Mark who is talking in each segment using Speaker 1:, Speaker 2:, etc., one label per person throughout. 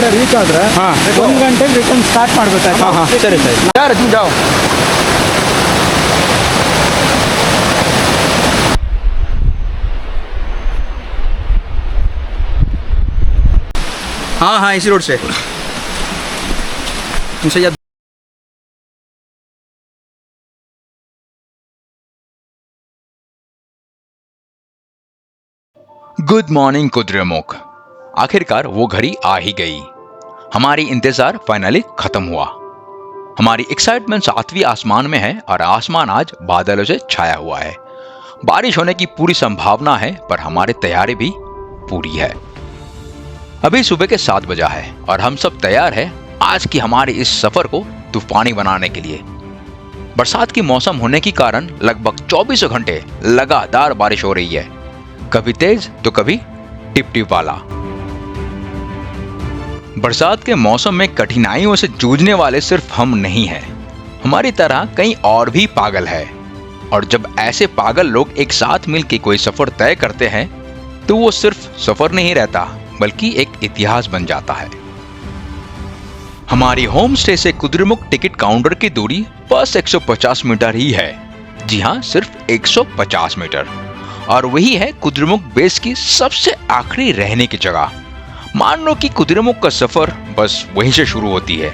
Speaker 1: ಕಡೆ ರೀಚ್ ಆದ್ರೆ
Speaker 2: ಹಾ.
Speaker 1: 1 ಗಂಟೆಗೆ ರಿಟರ್ನ್ ಸ್ಟಾರ್ಟ್ ಮಾಡಬೇಕಾಯ್ತು.
Speaker 2: हाँ हाँ सर यार तुम जाओ। हाँ हाँ इसी रोड से तुमसे या गुड मॉर्निंग कुद्रेमुख। आखिरकार वो घड़ी आ ही गई। हमारी इंतजार फाइनली खत्म हुआ। हमारी एक्साइटमेंट 7वीं आसमान में है और आसमान आज बादलों से छाया हुआ है। बारिश होने की पूरी संभावना है पर हमारी तैयारी भी पूरी है। अभी सुबह के 7 बजा है और हम सब तैयार हैं आज की हमारे इस सफर को तूफानी बनाने के लिए। बरसात की मौसम होने के कारण लगभग 24 घंटे लगातार बारिश हो रही है, कभी तेज तो कभी टिप टिप वाला। बरसात के मौसम में कठिनाइयों से जूझने वाले सिर्फ हम नहीं हैं, हमारी तरह कई और भी पागल है। और जब ऐसे पागल लोग एक साथ मिलकर कोई सफर तय करते हैं तो वो सिर्फ सफर नहीं रहता बल्कि एक इतिहास बन जाता है। हमारी होम स्टे से कुद्रेमुख टिकट काउंटर की दूरी बस 150 मीटर ही है। जी हाँ, सिर्फ 150 मीटर। और वही है कुद्रेमुख बेस की सबसे आखिरी रहने की जगह। मान लो कि कुद्रेमुख का सफर बस वहीं से शुरू होती है।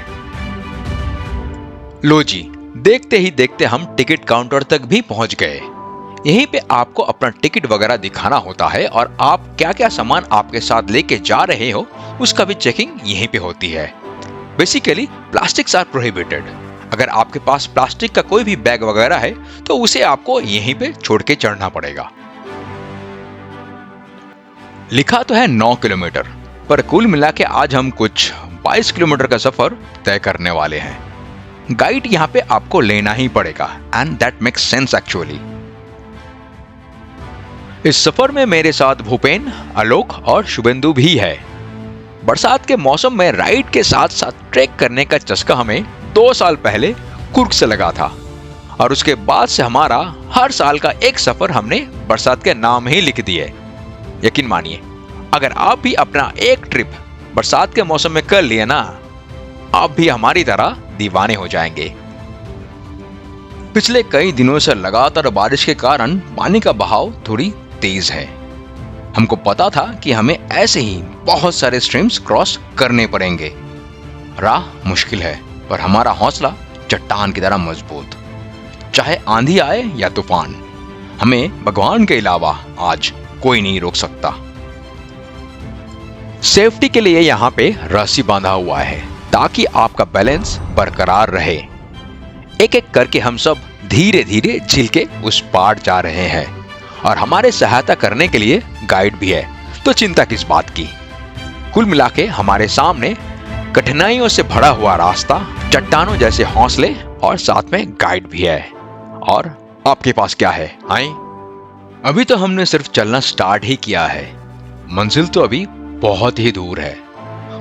Speaker 2: लो जी, देखते ही देखते हम टिकट काउंटर तक भी पहुंच गए। यहीं पे आपको अपना टिकट वगैरह दिखाना होता है और आप क्या क्या सामान आपके साथ लेके जा रहे हो उसका भी चेकिंग यहीं पे होती है। Basically plastics are prohibited. अगर आपके पास प्लास्टिक का कोई भी बैग वगैरह है तो उसे आपको यहीं पे छोड़ के चढ़ना पड़ेगा। लिखा तो है 9 किलोमीटर, पर कुल मिला के आज हम कुछ 22 किलोमीटर का सफर तय करने वाले हैं। गाइड यहाँ पे आपको लेना ही पड़ेगा and that makes sense actually. इस सफर में मेरे साथ भूपेन, आलोक और शुभेंदु भी है। बरसात के मौसम में राइड के साथ साथ ट्रैक करने का चस्का हमें 2 साल पहले कुर्ग से लगा था और उसके बाद से हमारा हर साल का एक सफर हमने बरसात के नाम ही लिख दिए। यकीन मानिए, अगर आप भी अपना एक ट्रिप बरसात के मौसम में कर लिए ना, आप भी हमारी तरह दीवाने हो जाएंगे। पिछले कई दिनों से लगातार बारिश के कारण पानी का बहाव थोड़ी तेज है। हमको पता था कि हमें ऐसे ही बहुत सारे स्ट्रीम्स क्रॉस करने पड़ेंगे। राह मुश्किल है पर हमारा हौसला चट्टान की तरह मजबूत। चाहे आंधी आए या तूफान, हमें भगवान के अलावा आज कोई नहीं रोक सकता। सेफ्टी के लिए यहाँ पे रस्सी बांधा हुआ है ताकि आपका बैलेंस बरकरार रहे। एक एक करके हम सब धीरे धीरे झील के उस पार जा रहे हैं और हमारे सहायता करने के लिए गाइड भी है, तो चिंता किस बात की। कुल मिला के हमारे सामने कठिनाइयों से भरा हुआ रास्ता, चट्टानों जैसे हौसले और साथ में गाइड भी है। और आपके पास क्या है? आए, अभी तो हमने सिर्फ चलना स्टार्ट ही किया है। मंजिल तो अभी बहुत ही दूर है,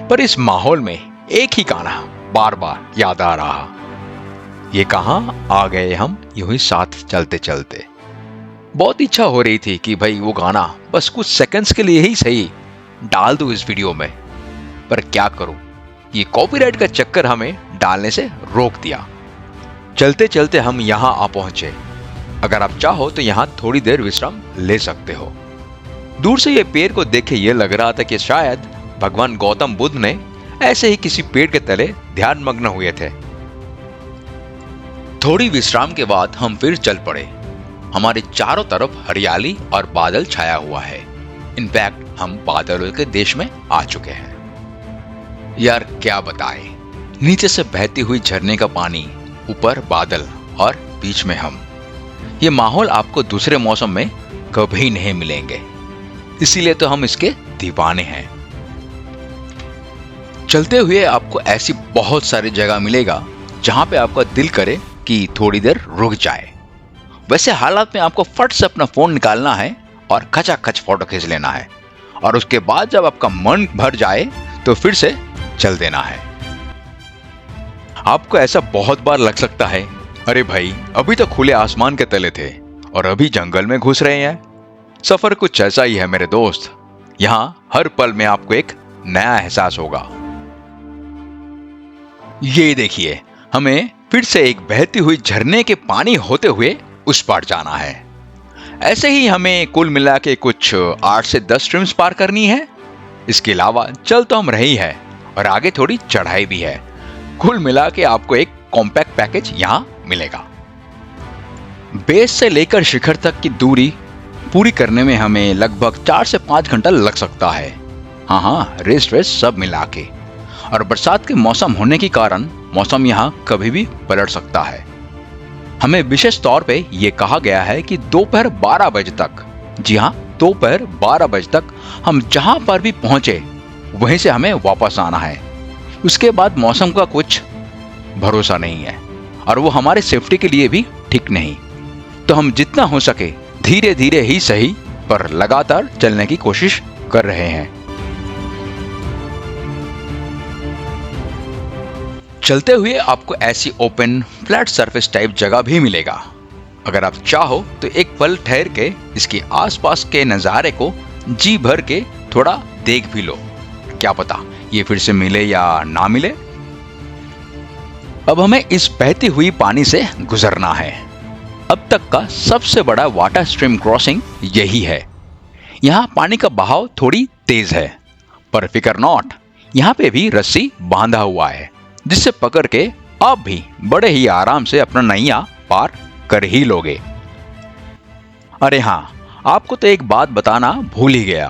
Speaker 2: पर इस माहौल में एक ही गाना बार बार याद आ रहा। ये कहां आ गए हम यूं ही साथ चलते चलते। बहुत इच्छा हो रही थी कि भाई वो गाना बस कुछ सेकंड्स के लिए ही सही डाल दूं इस वीडियो में, पर क्या करूं, ये कॉपीराइट का चक्कर हमें डालने से रोक दिया। चलते चलते हम यहां आ पहुंचे। अगर आप चाहो तो यहां थोड़ी देर विश्राम ले सकते हो। दूर से ये पेड़ को देख के ये लग रहा था कि शायद भगवान गौतम बुद्ध ने ऐसे ही किसी पेड़ के तले ध्यान मग्न हुए थे। थोड़ी विश्राम के बाद हम फिर चल पड़े। हमारे चारों तरफ हरियाली और बादल छाया हुआ है। इनफैक्ट हम बादलों के देश में आ चुके हैं। यार क्या बताएं, नीचे से बहती हुई झरने का पानी, ऊपर बादल और बीच में हम। ये माहौल आपको दूसरे मौसम में कभी नहीं मिलेंगे, इसीलिए तो हम इसके दीवाने हैं। चलते हुए आपको ऐसी बहुत सारी जगह मिलेगा जहां पे आपका दिल करे कि थोड़ी देर रुक जाए। वैसे हालात में आपको फट से अपना फोन निकालना है और खचाखच फोटो खींच लेना है, और उसके बाद जब आपका मन भर जाए तो फिर से चल देना है। आपको ऐसा बहुत बार लग सकता है, अरे भाई अभी तो खुले आसमान के तले थे और अभी जंगल में घुस रहे हैं। सफर कुछ ऐसा ही है मेरे दोस्त। यहाँ हर पल में आपको एक नया एहसास होगा। ये देखिए, हमें फिर से एक बहती हुई झरने के पानी होते हुए उस पार जाना है। ऐसे ही हमें कुल मिला के कुछ 8 से 10 स्ट्रीम्स पार करनी है। इसके अलावा चल तो हम रही है और आगे थोड़ी चढ़ाई भी है। कुल मिला के आपको एक कॉम्पैक्ट पैकेज यहाँ मिलेगा। बेस से लेकर शिखर तक की दूरी पूरी करने में हमें लगभग 4 से 5 घंटा लग सकता है। हाँ, रेस्ट वेस्ट सब मिला के। और बरसात के मौसम होने के कारण मौसम यहाँ कभी भी पलट सकता है। हमें विशेष तौर पे ये कहा गया है कि दोपहर 12 बजे तक, जी हाँ, दोपहर 12 बजे तक हम जहां पर भी पहुंचे वहीं से हमें वापस आना है। उसके बाद मौसम का कुछ भरोसा नहीं है और वो हमारे सेफ्टी के लिए भी ठीक नहीं। तो हम जितना हो सके धीरे धीरे ही सही पर लगातार चलने की कोशिश कर रहे हैं। चलते हुए आपको ऐसी ओपन फ्लैट सरफेस टाइप जगह भी मिलेगा। अगर आप चाहो तो एक पल ठहर के इसके आसपास के नज़ारे को जी भर के थोड़ा देख भी लो। क्या पता ये फिर से मिले या ना मिले। अब हमें इस बहती हुई पानी से गुजरना है। अब तक का सबसे बड़ा वाटर स्ट्रीम क्रॉसिंग यही है। यहाँ पानी का बहाव थोड़ी तेज है, पर फिकर नॉट, यहाँ पे भी रस्सी बांधा हुआ है जिससे पकड़ के आप भी बड़े ही आराम से अपना नैया पार कर ही लोगे। अरे हाँ, आपको तो एक बात बताना भूल ही गया।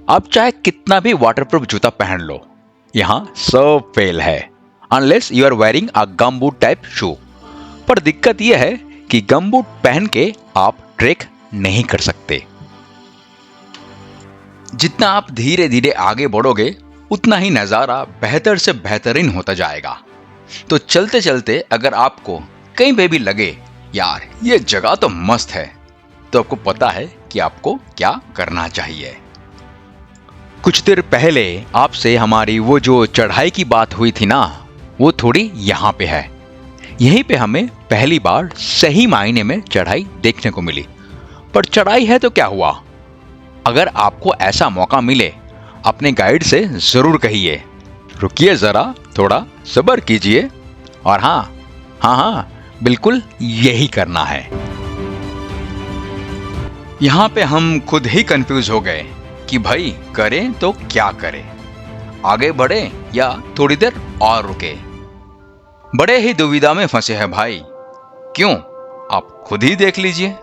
Speaker 2: आप चाहे कितना भी वाटरप्रूफ जूता पहन लो, यहाँ सब फेल है unless you are wearing a gumboot type shoe. पर दिक्कत यह है कि गमबूट पहन के आप ट्रेक नहीं कर सकते। जितना आप धीरे धीरे आगे बढ़ोगे उतना ही नज़ारा बेहतर से बेहतरीन होता जाएगा। तो चलते चलते अगर आपको कहीं पे भी लगे यार ये जगह तो मस्त है, तो आपको पता है कि आपको क्या करना चाहिए। कुछ देर पहले आपसे हमारी वो जो चढ़ाई की बात हुई थी ना, वो थोड़ी यहाँ पे है। यहीं पे हमें पहली बार सही मायने में चढ़ाई देखने को मिली। पर चढ़ाई है तो क्या हुआ, अगर आपको ऐसा मौका मिले अपने गाइड से जरूर कहिए रुकिए जरा, थोड़ा सब्र कीजिए। और हाँ, बिल्कुल यही करना है। यहाँ पे हम खुद ही कंफ्यूज हो गए कि भाई करें तो क्या करें, आगे बढ़े या थोड़ी देर और रुके। बड़े ही दुविधा में फंसे हैं भाई। क्यों, आप खुद ही देख लीजिए।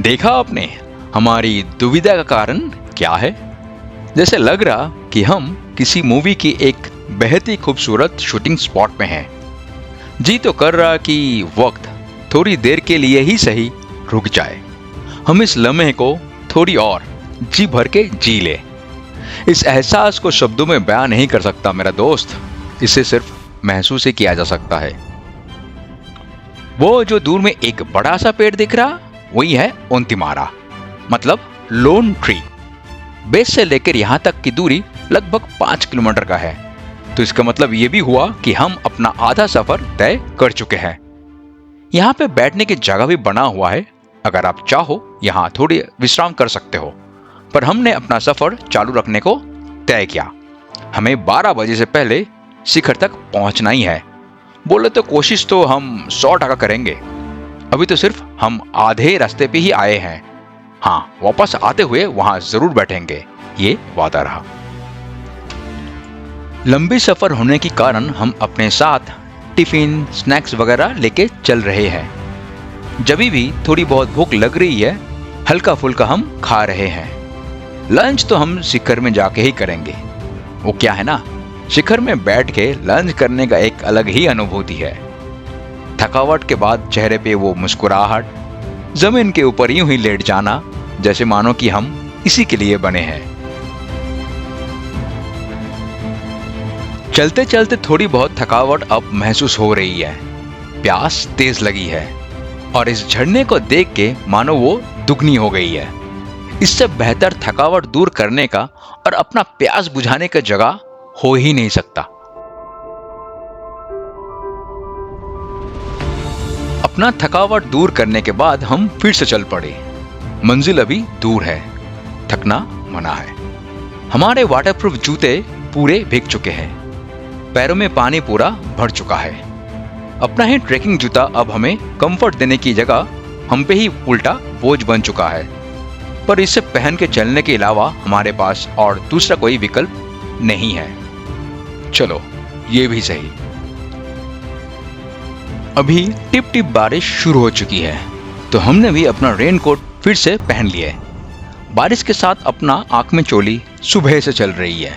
Speaker 2: देखा आपने हमारी दुविधा का कारण क्या है। जैसे लग रहा कि हम किसी मूवी की एक बेहद ही खूबसूरत शूटिंग स्पॉट में हैं। जी तो कर रहा कि वक्त थोड़ी देर के लिए ही सही रुक जाए, हम इस लम्हे को थोड़ी और जी भर के जी ले। इस एहसास को शब्दों में बयान नहीं कर सकता मेरा दोस्त, इसे सिर्फ महसूस ही किया जा सकता है। वो जो दूर में एक बड़ा सा पेड़ दिख रहा, वही है ओंतिमारा, मतलब लोन ट्री। बेस से लेकर यहां तक की दूरी लगभग 5 किलोमीटर का है। तो इसका मतलब ये भी हुआ कि हम अपना आधा सफर तय कर चुके हैं। यहाँ पे बैठने की जगह भी बना हुआ है, अगर आप चाहो यहाँ थोड़ी विश्राम कर सकते हो। पर हमने अपना सफर चालू रखने को तय किया। हमें 12 बजे से पहले शिखर तक पहुंचना ही है। बोले तो कोशिश तो हम 100% करेंगे। अभी तो सिर्फ हम आधे रास्ते पे ही आए हैं। हाँ, वापस आते हुए वहां जरूर बैठेंगे, ये वादा रहा। लंबी सफर होने के कारण हम अपने साथ टिफिन स्नैक्स वगैरह लेके चल रहे हैं। जब भी थोड़ी बहुत भूख लग रही है, हल्का फुल्का हम खा रहे हैं। लंच तो हम शिखर में जाके ही करेंगे। वो क्या है ना, शिखर में बैठ के लंच करने का एक अलग ही अनुभूति है। थकावट के बाद चेहरे पे वो मुस्कुराहट, जमीन के ऊपर यूं ही लेट जाना, जैसे मानो कि हम इसी के लिए बने हैं। चलते चलते थोड़ी बहुत थकावट अब महसूस हो रही है। प्यास तेज लगी है और इस झरने को देख के मानो वो दुगनी हो गई है। इससे बेहतर थकावट दूर करने का और अपना प्यास बुझाने का जगह हो ही नहीं सकता। अपना थकावट दूर करने के बाद हम फिर से चल पड़े। मंजिल अभी दूर है, थकना मना है। हमारे वाटरप्रूफ जूते पूरे भीग चुके हैं, पैरों में पानी पूरा भर चुका है। अपना ही ट्रेकिंग जूता अब हमें कंफर्ट देने की जगह हम पे ही उल्टा बोझ बन चुका है। पर इसे पहन के चलने के अलावा हमारे पास और दूसरा कोई विकल्प नहीं है। चलो ये भी सही। अभी टिप टिप बारिश शुरू हो चुकी है, तो हमने भी अपना रेनकोट फिर से पहन लिया है। बारिश के साथ अपना आंख में चोली सुबह से चल रही है,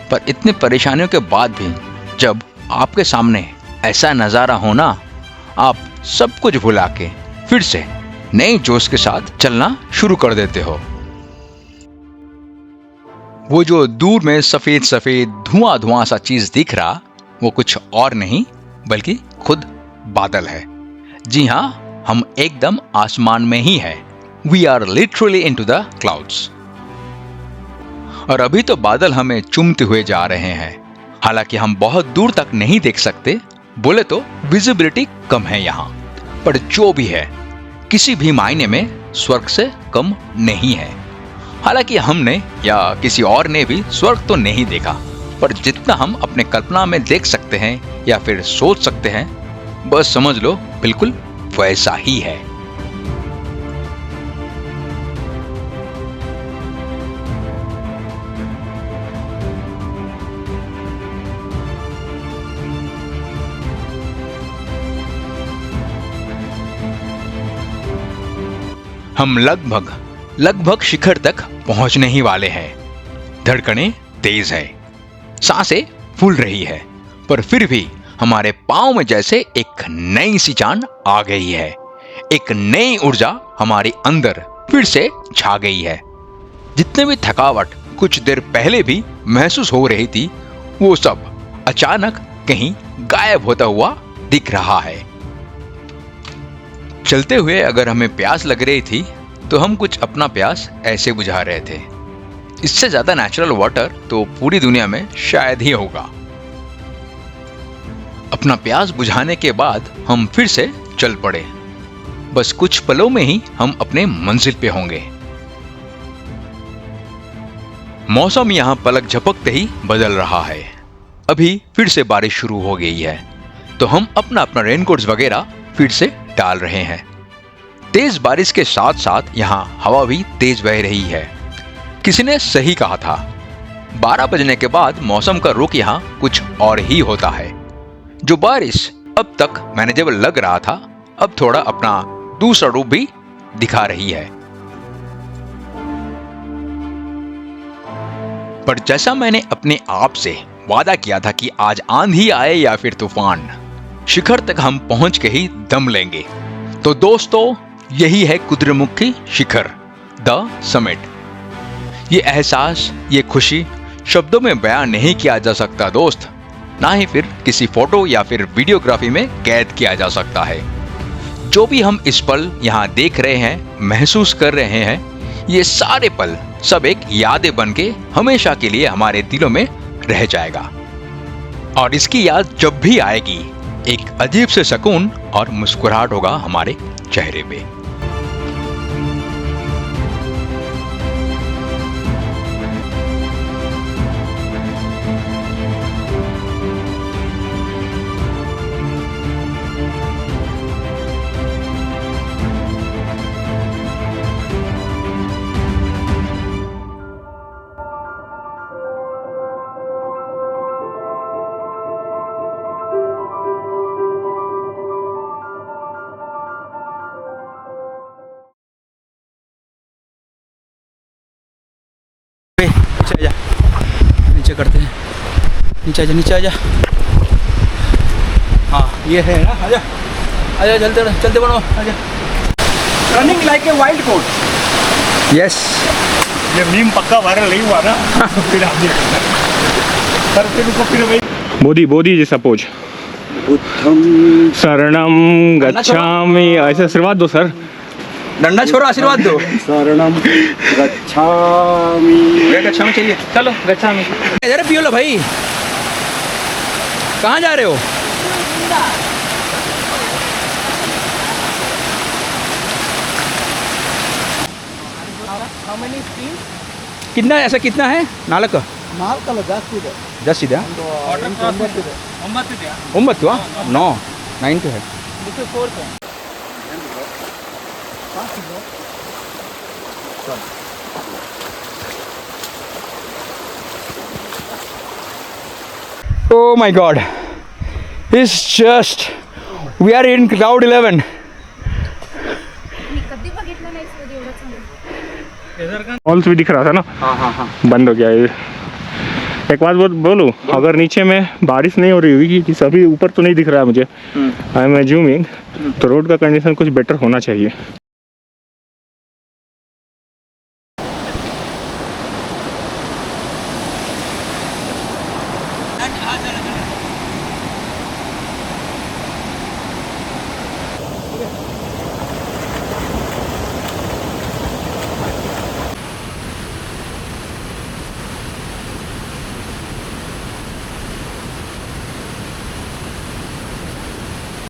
Speaker 2: पर इतने परेशानियों के बाद भी जब आपके सामने ऐसा नज़ारा हो ना, आप सब कुछ भुला के फिर से नए जोश के साथ चलना शुरू कर देते हो। वो जो दूर में सफेद सफेद धुआं धुआं सा चीज दिख रहा, वो कुछ और नहीं बल्कि खुद बादल है। जी हाँ, हम एकदम आसमान में ही हैं। We are literally into the clouds. और अभी तो बादल हमें चूमते हुए जा रहे हैं। हालांकि हम बहुत दूर तक नहीं देख सकते, बोले तो विजिबिलिटी कम है यहाँ, पर जो भी है किसी भी मायने में स्वर्ग से कम नहीं है। हालांकि हमने या किसी और ने भी स्वर्ग तो नहीं देखा, पर जितना हम अपने कल्पना में देख सकते हैं या फिर सोच सकते हैं, बस समझ लो बिल्कुल वैसा ही है। हम लगभग शिखर तक पहुंचने ही वाले हैं। धड़कनें तेज है, सांसें फूल रही है, पर फिर भी हमारे पांव में जैसे एक नई सी जान आ गई है। एक नई ऊर्जा हमारे अंदर फिर से छा गई है। जितने भी थकावट कुछ देर पहले भी महसूस हो रही थी, वो सब अचानक कहीं गायब होता हुआ दिख रहा है। चलते हुए अगर हमें प्यास लग रही थी, तो हम कुछ अपना प्यास ऐसे बुझा रहे थे। इससे ज्यादा नेचुरल वाटर तो पूरी दुनिया में शायद ही होगा। अपना प्यास बुझाने के बाद हम फिर से चल पड़े। बस कुछ पलों में ही हम अपने मंजिल पे होंगे। मौसम यहाँ पलक झपकते ही बदल रहा है। अभी फिर से बारिश शुरू हो गई है, तो हम अपना रेनकोट्स वगैरह फिर से डाल रहे हैं। तेज बारिश के साथ साथ यहाँ हवा भी तेज बह रही है। किसी ने सही कहा था, 12 बजने के बाद मौसम का रुख यहाँ कुछ और ही होता है। जो बारिश अब तक मैनेजेबल लग रहा था, अब थोड़ा अपना दूसरा रूप भी दिखा रही है। पर जैसा मैंने अपने आप से वादा किया था कि आज आंधी आए या फिर तूफान, शिखर तक हम पहुंच के ही दम लेंगे। तो दोस्तों, यही है कुद्रेमुखी शिखर, द समिट। ये एहसास, ये खुशी शब्दों में बयान नहीं किया जा सकता दोस्त, ना ही फिर किसी फोटो या फिर वीडियोग्राफी में कैद किया जा सकता है। जो भी हम इस पल यहाँ देख रहे हैं, महसूस कर रहे हैं, ये सारे पल सब एक यादें बन के हमेशा के लिए हमारे दिलों में रह जाएगा। और इसकी याद जब भी आएगी, एक अजीब से सुकून और मुस्कुराहट होगा हमारे चेहरे पे।
Speaker 1: नीचे आजा, नीचे करते हैं। नीचे आजा, नीचे आजा। हाँ, ये है ना, आजा आजा, चलते बढ़ो, आजा। Running like a wild goat. Yes,
Speaker 3: ये मीम पक्का वायरल नहीं हुआ ना। फिर आप पर फिर उसको फिर वही बोधी जैसा पोज, बुद्धम शरणम गच्छामि, ऐसे आशीर्वाद दो सर।
Speaker 1: डंडा छोड़ो, आशीर्वाद दो।
Speaker 3: शरणम गच्छामि।
Speaker 1: गच्छामि चाहिए, चलो गच्छामि। इधर पियो लो भाई। कहाँ जा रहे हो? How many streams? कितना ऐसा कितना है नालक
Speaker 4: ನಾಲ್ಕಲ್ಲ ಜಾಸ್ತಿ ಇದೆ
Speaker 1: दस ಇದೆ
Speaker 4: ಒಂಬತ್ತಿದೆ
Speaker 1: ಒಂಬತ್ತು ನೋ 9 है
Speaker 4: This is 4th one.
Speaker 1: Oh my god, it's just we are in cloud 11.
Speaker 5: मी कधी बघितलं नाही सूर्य एवढं चांगलं.
Speaker 3: फॉल्स भी दिख रहा था ना,
Speaker 1: हाँ
Speaker 3: बंद हो गया ये। एक बात बोलूं, अगर नीचे में बारिश नहीं हो रही होगी, कि सभी ऊपर तो नहीं दिख रहा है मुझे, आई एम एज्यूमिंग, तो रोड का कंडीशन कुछ बेटर होना चाहिए।